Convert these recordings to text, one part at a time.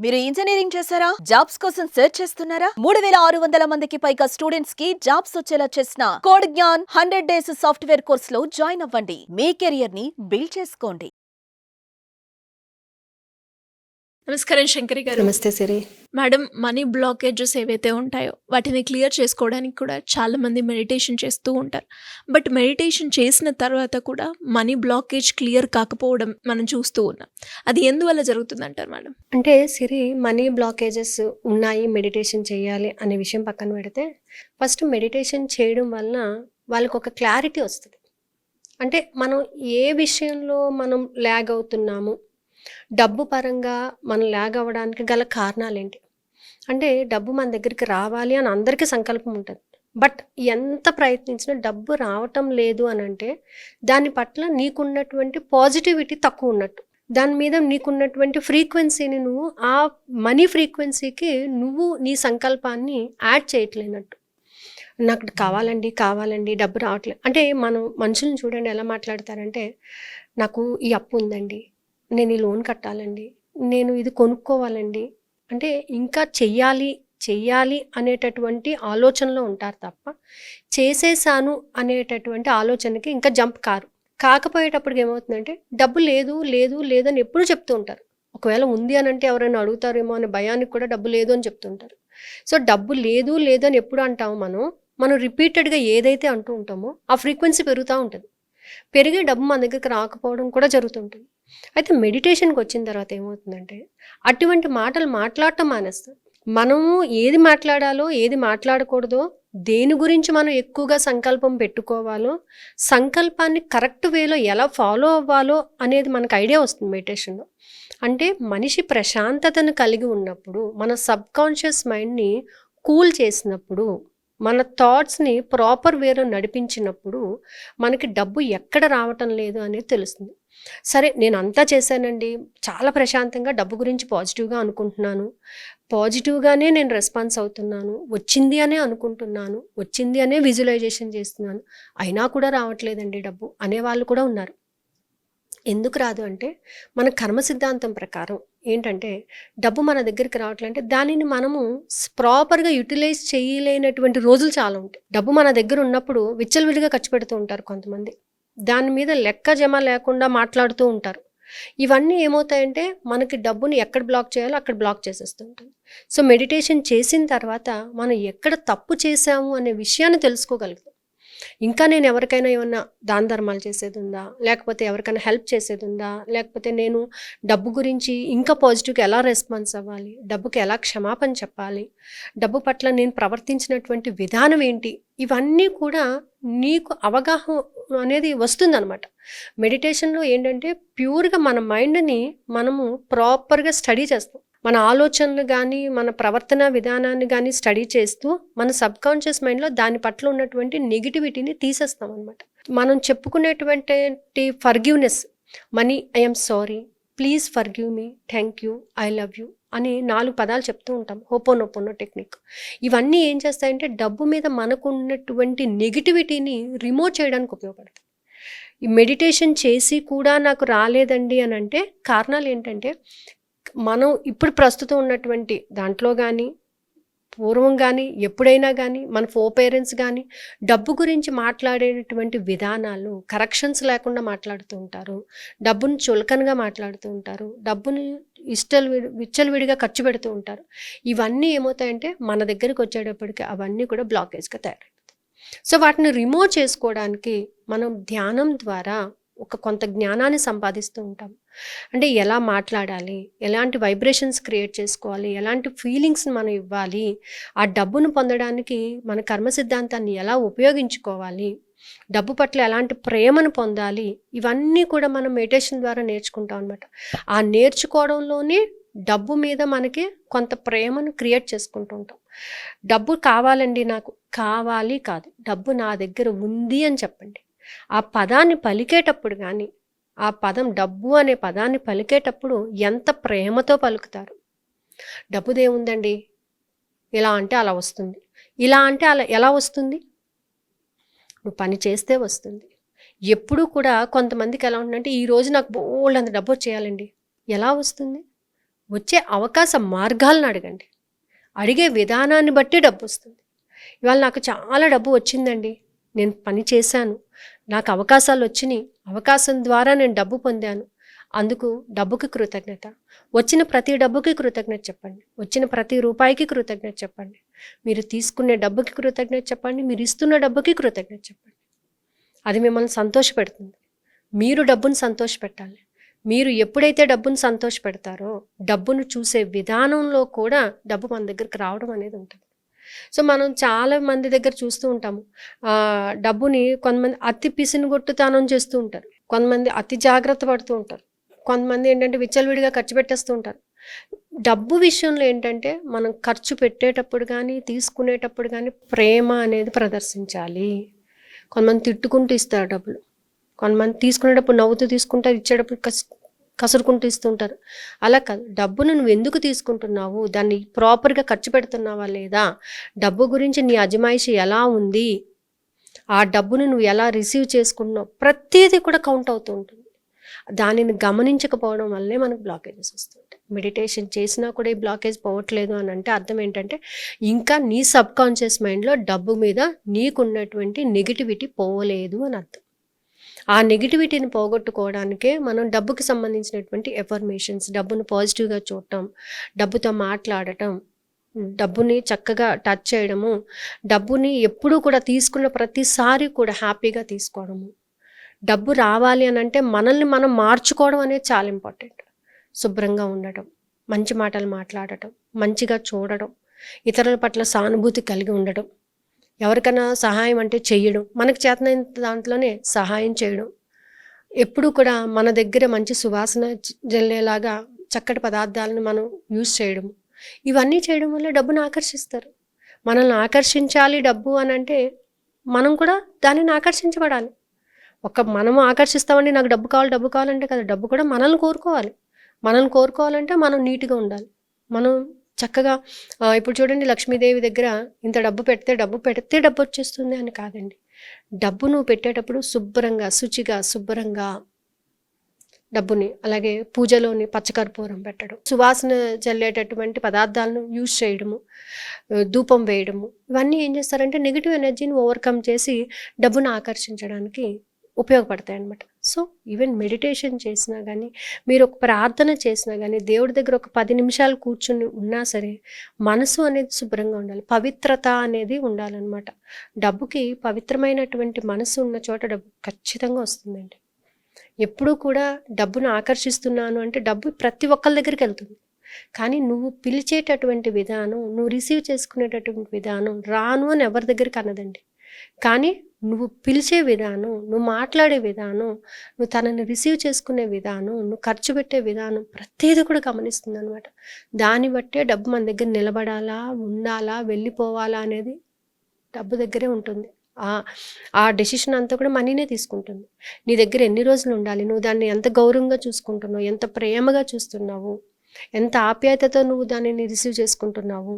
మీరు ఇంజనీరింగ్ చేశారా? జాబ్స్ కోసం సెర్చ్ చేస్తున్నారా? 3600 మందికి పైగా స్టూడెంట్స్ కి జాబ్స్ వచ్చేలా చేసిన code Gyan 100 days software course లో జాయిన్ అవ్వండి. మీ కెరియర్ ని బిల్డ్ చేసుకోండి. నమస్కారం శంకరి గారు. నమస్తే సిరి. మేడం, మనీ బ్లాకేజెస్ ఏవైతే ఉంటాయో వాటిని క్లియర్ చేసుకోవడానికి కూడా చాలామంది మెడిటేషన్ చేస్తూ ఉంటారు. బట్ మెడిటేషన్ చేసిన తర్వాత కూడా మనీ బ్లాకేజ్ క్లియర్ కాకపోవడం మనం చూస్తూ ఉన్నాం. అది ఎందువల్ల జరుగుతుందంటారు మేడం? అంటే సిరి, మనీ బ్లాకేజెస్ ఉన్నాయి, మెడిటేషన్ చేయాలి అనే విషయం పక్కన పెడితే, ఫస్ట్ మెడిటేషన్ చేయడం వలన వాళ్ళకు ఒక క్లారిటీ వస్తుంది. అంటే మనం ఏ విషయంలో మనం ల్యాగ్ అవుతున్నాము, డబ్బు పరంగా మనం ల్యాగ్ అవ్వడానికి గల కారణాలేంటి. అంటే డబ్బు మన దగ్గరికి రావాలి అని అందరికీ సంకల్పం ఉంటుంది. బట్ ఎంత ప్రయత్నించినా డబ్బు రావటం లేదు అని అంటే దాని పట్ల నీకున్నటువంటి పాజిటివిటీ తక్కువ ఉన్నట్టు. దాని మీద నీకున్నటువంటి ఫ్రీక్వెన్సీని నువ్వు ఆ మనీ ఫ్రీక్వెన్సీకి నువ్వు నీ సంకల్పాన్ని యాడ్ చేయట్లేనట్టు. నాకు కావాలండి కావాలండి డబ్బు రావట్లేదు అంటే, మనం మనుషులను చూడండి ఎలా మాట్లాడతారంటే, నాకు ఈ అప్పు ఉందండి, నేను ఈ లోన్ కట్టాలండి, నేను ఇది కొనుక్కోవాలండి, అంటే ఇంకా చెయ్యాలి చెయ్యాలి అనేటటువంటి ఆలోచనలో ఉంటారు తప్ప చేసేసాను అనేటటువంటి ఆలోచనకి ఇంకా జంప్ కారు. కాకపోయేటప్పటికి ఏమవుతుందంటే డబ్బు లేదు లేదు లేదని ఎప్పుడూ చెప్తూ ఉంటారు. ఒకవేళ ఉంది అని అంటే ఎవరైనా అడుగుతారేమో అనే భయానికి కూడా డబ్బు లేదు అని చెప్తుంటారు. సో డబ్బు లేదు లేదని ఎప్పుడు అంటాము మనం రిపీటెడ్గా ఏదైతే అంటూ ఉంటామో ఆ ఫ్రీక్వెన్సీ పెరుగుతూ ఉంటుంది. పెరిగే డబ్బు మన దగ్గరికి రాకపోవడం కూడా జరుగుతుంటుంది. అయితే మెడిటేషన్కి వచ్చిన తర్వాత ఏమవుతుందంటే అటువంటి మాటలు మాట్లాడటం మానేస్తాం. మనము ఏది మాట్లాడాలో ఏది మాట్లాడకూడదో, దేని గురించి మనం ఎక్కువగా సంకల్పం పెట్టుకోవాలో, సంకల్పాన్ని కరెక్ట్ వేలో ఎలా ఫాలో అవ్వాలో అనేది మనకు ఐడియా వస్తుంది మెడిటేషన్లో. అంటే మనిషి ప్రశాంతతను కలిగి ఉన్నప్పుడు, మన సబ్కాన్షియస్ మైండ్ని కూల్ చేసినప్పుడు, మన థాట్స్ని ప్రాపర్ వేలో నడిపించినప్పుడు మనకి డబ్బు ఎక్కడ రావటం లేదు అనేది తెలుస్తుంది. సరే, నేను అంతా చేశానండి, చాలా ప్రశాంతంగా డబ్బు గురించి పాజిటివ్గా అనుకుంటున్నాను, పాజిటివ్గానే నేను రెస్పాన్స్ అవుతున్నాను, వచ్చింది అనే అనుకుంటున్నాను, వచ్చింది అనే విజువలైజేషన్ చేస్తున్నాను, అయినా కూడా రావట్లేదండి డబ్బు అనేవాళ్ళు కూడా ఉన్నారు. ఎందుకు రాదు అంటే, మన కర్మ సిద్ధాంతం ప్రకారం ఏంటంటే, డబ్బు మన దగ్గరికి రావట్లంటే దానిని మనము ప్రాపర్గా యూటిలైజ్ చేయలేనటువంటి రోజులు చాలా ఉంటాయి. డబ్బు మన దగ్గర ఉన్నప్పుడు విచ్చలవిడిగా ఖర్చు పెడుతూ ఉంటారు కొంతమంది. దాని మీద లెక్క జమ లేకుండా మాట్లాడుతూ ఉంటారు. ఇవన్నీ ఏమవుతాయంటే మనకి డబ్బుని ఎక్కడ బ్లాక్ చేయాలో అక్కడ బ్లాక్ చేసేస్తూ ఉంటుంది. సో మెడిటేషన్ చేసిన తర్వాత మనం ఎక్కడ తప్పు చేసాము అనే విషయాన్ని తెలుసుకోగలుగుతాం. ఇంకా నేను ఎవరికైనా ఏమన్నా దాన ధర్మాలు చేసేది ఉందా, లేకపోతే ఎవరికైనా హెల్ప్ చేసేది ఉందా, లేకపోతే నేను డబ్బు గురించి ఇంకా పాజిటివ్గా ఎలా రెస్పాన్స్ అవ్వాలి, డబ్బుకి ఎలా క్షమాపణ చెప్పాలి, డబ్బు పట్ల నేను ప్రవర్తించినటువంటి విధానం ఏంటి, ఇవన్నీ కూడా నీకు అవగాహన అనేది వస్తుందన్నమాట. మెడిటేషన్లో ఏంటంటే ప్యూర్గా మన మైండ్ని మనము ప్రాపర్గా స్టడీ చేస్తాం. మన ఆలోచనలు కానీ మన ప్రవర్తన విధానాన్ని కానీ స్టడీ చేస్తూ మన సబ్కాన్షియస్ మైండ్లో దాని పట్ల ఉన్నటువంటి నెగిటివిటీని తీసేస్తాం అనమాట. మనం చెప్పుకునేటువంటి ఫర్గివ్నెస్, మనీ, I'm sorry, please forgive me, thank you, I love you అని 4 పదాలు చెప్తూ ఉంటాం. Ho'oponopono technique. ఇవన్నీ ఏం చేస్తాయంటే డబ్బు మీద మనకు ఉన్నటువంటి నెగిటివిటీని రిమూవ్ చేయడానికి ఉపయోగపడతాయి. ఈ మెడిటేషన్ చేసి కూడా నాకు రాలేదండి అని అంటే కారణాలు ఏంటంటే, మనం ఇప్పుడు ప్రస్తుతం ఉన్నటువంటి దాంట్లో కానీ, పూర్వం కానీ, ఎప్పుడైనా కానీ మన పేరెంట్స్ కానీ డబ్బు గురించి మాట్లాడేటటువంటి విధానాలు కరెక్షన్స్ లేకుండా మాట్లాడుతూ ఉంటారు. డబ్బును చులకనగా మాట్లాడుతూ ఉంటారు. డబ్బుని విచ్చలవిడిగా ఖర్చు పెడుతూ ఉంటారు. ఇవన్నీ ఏమవుతాయంటే మన దగ్గరికి వచ్చేటప్పటికి అవన్నీ కూడా బ్లాకేజ్గా తయారవుతాయి. సో వాటిని రిమూవ్ చేసుకోవడానికి మనం ధ్యానం ద్వారా కొంత జ్ఞానాన్ని సంపాదిస్తూ ఉంటాం. అంటే ఎలా మాట్లాడాలి, ఎలాంటి వైబ్రేషన్స్ క్రియేట్ చేసుకోవాలి, ఎలాంటి ఫీలింగ్స్ని మనం ఇవ్వాలి, ఆ డబ్బును పొందడానికి మన కర్మ సిద్ధాంతాన్ని ఎలా ఉపయోగించుకోవాలి, డబ్బు పట్ల ఎలాంటి ప్రేమను పొందాలి, ఇవన్నీ కూడా మనం మెడిటేషన్ ద్వారా నేర్చుకుంటాం అనమాట. ఆ నేర్చుకోవడంలోనే డబ్బు మీద మనకి కొంత ప్రేమను క్రియేట్ చేసుకుంటూ ఉంటాం. డబ్బు కావాలండి, నాకు కావాలి కాదు, డబ్బు నా దగ్గర ఉంది అని చెప్పండి. ఆ పదాన్ని పలికేటప్పుడు కానీ, ఆ పదం డబ్బు అనే పదాన్ని పలికేటప్పుడు ఎంత ప్రేమతో పలుకుతారు. డబ్బుదేముందండి, ఇలా అంటే అలా వస్తుంది, ఇలా అంటే అలా ఎలా వస్తుంది, నువ్వు పని చేస్తే వస్తుంది. ఎప్పుడూ కూడా కొంతమందికి ఎలా ఉంటుందంటే, ఈరోజు నాకు బోల్డ్ అంత డబ్బు వచ్చేయాలండి, ఎలా వస్తుంది, వచ్చే అవకాశ మార్గాలను అడగండి. అడిగే విధానాన్ని బట్టి డబ్బు వస్తుంది. ఇవాళ నాకు చాలా డబ్బు వచ్చిందండి, నేను పని చేశాను, నాకు అవకాశాలు వచ్చినాయి, అవకాశం ద్వారా నేను డబ్బు పొందాను, అందుకు డబ్బుకి కృతజ్ఞత. వచ్చిన ప్రతి డబ్బుకి కృతజ్ఞత చెప్పండి, వచ్చిన ప్రతి రూపాయికి కృతజ్ఞత చెప్పండి, మీరు తీసుకునే డబ్బుకి కృతజ్ఞత చెప్పండి, మీరు ఇస్తున్న డబ్బుకి కృతజ్ఞత చెప్పండి. అది మిమ్మల్ని సంతోషపెడుతుంది. మీరు డబ్బును సంతోషపెట్టాలి. మీరు ఎప్పుడైతే డబ్బును సంతోషపెడతారో డబ్బును చూసే విధానంలో కూడా డబ్బు మన దగ్గరికి రావడం అనేది ఉంటుంది. సో మనం చాలా మంది దగ్గర చూస్తూ ఉంటాము, డబ్బుని కొంతమంది అతి పిసినుగొట్టుతనం చేస్తూ ఉంటారు, కొంతమంది అతి జాగ్రత్త పడుతూ ఉంటారు, కొంతమంది ఏంటంటే విచ్చలవిడిగా ఖర్చు పెట్టేస్తూ ఉంటారు. డబ్బు విషయంలో ఏంటంటే మనం ఖర్చు పెట్టేటప్పుడు కానీ తీసుకునేటప్పుడు కానీ ప్రేమ అనేది ప్రదర్శించాలి. కొంతమంది తిట్టుకుంటూ ఇస్తారు డబ్బులు, కొంతమంది తీసుకునేటప్పుడు నవ్వుతూ తీసుకుంటారు, ఇచ్చేటప్పుడు కసురుకుంటూ ఇస్తుంటారు. అలా కాదు, డబ్బును నువ్వు ఎందుకు తీసుకుంటున్నావు, దాన్ని ప్రాపర్గా ఖర్చు పెడుతున్నావా లేదా, డబ్బు గురించి నీ అజమాయిషి ఎలా ఉంది, ఆ డబ్బును నువ్వు ఎలా రిసీవ్ చేసుకుంటున్నావు, ప్రతిదీ కూడా కౌంట్ అవుతూ ఉంటుంది. దానిని గమనించకపోవడం వల్లే మనకు బ్లాకేజెస్ వస్తుంటాయి. మెడిటేషన్ చేసినా కూడా ఈ బ్లాకేజ్ పోవట్లేదు అని అంటే అర్థం ఏంటంటే ఇంకా నీ సబ్ కాన్షియస్ మైండ్లో డబ్బు మీద నీకున్నటువంటి నెగిటివిటీ పోవలేదు అని అర్థం. ఆ నెగిటివిటీని పోగొట్టుకోవడానికే మనం డబ్బుకి సంబంధించినటువంటి ఎఫర్మేషన్స్, డబ్బును పాజిటివ్గా చూడటం, డబ్బుతో మాట్లాడటం, డబ్బుని చక్కగా టచ్ చేయడము, డబ్బుని ఎప్పుడూ కూడా తీసుకున్న ప్రతిసారి కూడా హ్యాపీగా తీసుకోవడము. డబ్బు రావాలి అని అంటే మనల్ని మనం మార్చుకోవడం అనేది చాలా ఇంపార్టెంట్. శుభ్రంగా ఉండటం, మంచి మాటలు మాట్లాడటం, మంచిగా చూడడం, ఇతరుల పట్ల సానుభూతి కలిగి ఉండడం, ఎవరికైనా సహాయం అంటే చెయ్యడం, మనకు చేతనైన దాంట్లోనే సహాయం చేయడం, ఎప్పుడు కూడా మన దగ్గర మంచి సువాసన జల్లేలాగా చక్కటి పదార్థాలను మనం యూజ్ చేయడం, ఇవన్నీ చేయడం వల్ల డబ్బును ఆకర్షిస్తారు. మనల్ని ఆకర్షించాలి డబ్బు అని అంటే మనం కూడా దానిని ఆకర్షించబడాలి. మనము ఆకర్షిస్తామండి, నాకు డబ్బు కావాలంటే కదా, డబ్బు కూడా మనల్ని కోరుకోవాలి. మనల్ని కోరుకోవాలంటే మనం నీట్గా ఉండాలి. మనం చక్కగా ఇప్పుడు చూడండి, లక్ష్మీదేవి దగ్గర ఇంత డబ్బు పెడితే డబ్బు వచ్చేస్తుంది అని కాదండి. డబ్బు నువ్వు పెట్టేటప్పుడు శుభ్రంగా, శుచిగా, శుభ్రంగా డబ్బుని, అలాగే పూజలోని పచ్చకర్పూరం పెట్టడం, సువాసన చల్లేటటువంటి పదార్థాలను యూజ్ చేయడము, ధూపం వేయడము, ఇవన్నీ ఏం చేస్తారంటే నెగిటివ్ ఎనర్జీని ఓవర్కమ్ చేసి డబ్బును ఆకర్షించడానికి ఉపయోగపడతాయి అన్నమాట. సో ఈవెన్ మెడిటేషన్ చేసినా కానీ, మీరు ఒక ప్రార్థన చేసినా కానీ, దేవుడి దగ్గర ఒక 10 నిమిషాలు కూర్చుని ఉన్నా సరే మనసు అనేది శుభ్రంగా ఉండాలి, పవిత్రత అనేది ఉండాలన్నమాట. డబ్బుకి పవిత్రమైనటువంటి మనసు ఉన్న చోట డబ్బు ఖచ్చితంగా వస్తుందండి. ఎప్పుడూ కూడా డబ్బును ఆకర్షిస్తున్నాను అంటే డబ్బు ప్రతి ఒక్కరి దగ్గరికి వెళ్తుంది, కానీ నువ్వు పిలిచేటటువంటి విధానం, నువ్వు రిసీవ్ చేసుకునేటటువంటి విధానం రాను అని ఎవరి దగ్గరికి అన్నదండి. కానీ నువ్వు పిలిచే విధానం, నువ్వు మాట్లాడే విధానం, నువ్వు తనని రిసీవ్ చేసుకునే విధానం, నువ్వు ఖర్చు పెట్టే విధానం, ప్రతిదీ కూడా గమనిస్తుంది అనమాట. దాన్ని బట్టే డబ్బు మన దగ్గర నిలబడాలా, ఉండాలా, వెళ్ళిపోవాలా అనేది డబ్బు దగ్గరే ఉంటుంది. ఆ డెసిషన్ అంతా కూడా మనీనే తీసుకుంటుంది. నీ దగ్గర ఎన్ని రోజులు ఉండాలి, నువ్వు దాన్ని ఎంత గౌరవంగా చూసుకుంటున్నావు, ఎంత ప్రేమగా చూస్తున్నావు, ఎంత ఆప్యాయతతో నువ్వు దానిని రిసీవ్ చేసుకుంటున్నావు,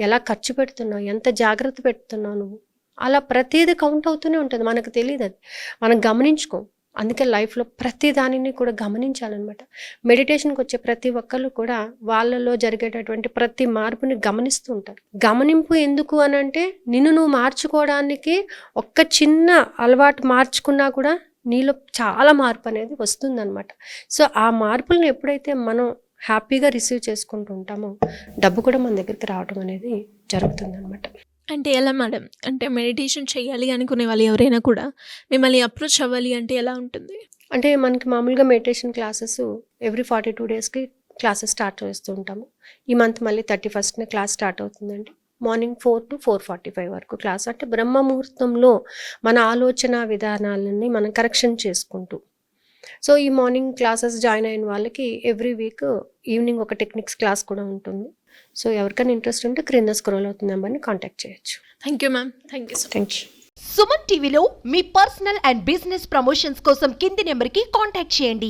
ఎలా ఖర్చు పెడుతున్నావు, ఎంత జాగ్రత్త పెడుతున్నావు నువ్వు, అలా ప్రతిదీ కౌంట్ అవుతూనే ఉంటుంది. మనకు తెలియదు, అది మనం గమనించుకోం. అందుకే లైఫ్లో ప్రతి దానిని కూడా గమనించాలన్నమాట. మెడిటేషన్కి వచ్చే ప్రతి ఒక్కళ్ళు కూడా వాళ్ళలో జరిగేటటువంటి ప్రతి మార్పుని గమనిస్తూ ఉంటారు. గమనింపు ఎందుకు అని అంటే నిన్ను నువ్వు మార్చుకోవడానికి ఒక్క చిన్న అలవాటు మార్చుకున్నా కూడా నీలో చాలా మార్పు అనేది వస్తుందన్నమాట. సో ఆ మార్పులను ఎప్పుడైతే మనం హ్యాపీగా రిసీవ్ చేసుకుంటూ ఉంటామో డబ్బు కూడా మన దగ్గరికి రావడం అనేది జరుగుతుందన్నమాట. అంటే ఎలా మేడం? అంటే మెడిటేషన్ చేయాలి అనుకునే వాళ్ళు ఎవరైనా కూడా మిమ్మల్ని అప్రోచ్ అవ్వాలి అంటే ఎలా ఉంటుంది? అంటే మనకి మామూలుగా మెడిటేషన్ క్లాసెస్ ఎవ్రీ 42 డేస్కి క్లాసెస్ స్టార్ట్ చేస్తూ ఉంటాము. ఈ మంత్ మళ్ళీ 31st క్లాస్ స్టార్ట్ అవుతుందండి. మార్నింగ్ 4 to 4:45 వరకు క్లాస్. అంటే బ్రహ్మ ముహూర్తంలో మన ఆలోచన విధానాలని మనం కరెక్షన్ చేసుకుంటూ, సో ఈ మార్నింగ్ క్లాసెస్ జాయిన్ అయిన వాళ్ళకి ఎవ్రీ వీక్ ఈవినింగ్ ఒక టెక్నిక్స్ క్లాస్ కూడా ఉంటుంది. సో ఎవరికైనా ఇంట్రెస్ట్ ఉంటే క్రింద స్క్రోల్ అవుతుంది నెంబర్ని కాంటాక్ట్ చేయొచ్చు. Thank you ma'am. Thank you so thank you. Suman టీవీలో మీ పర్సనల్ అండ్ బిజినెస్ ప్రమోషన్స్ కోసం కింది నెంబర్కి కాంటాక్ట్ చేయండి.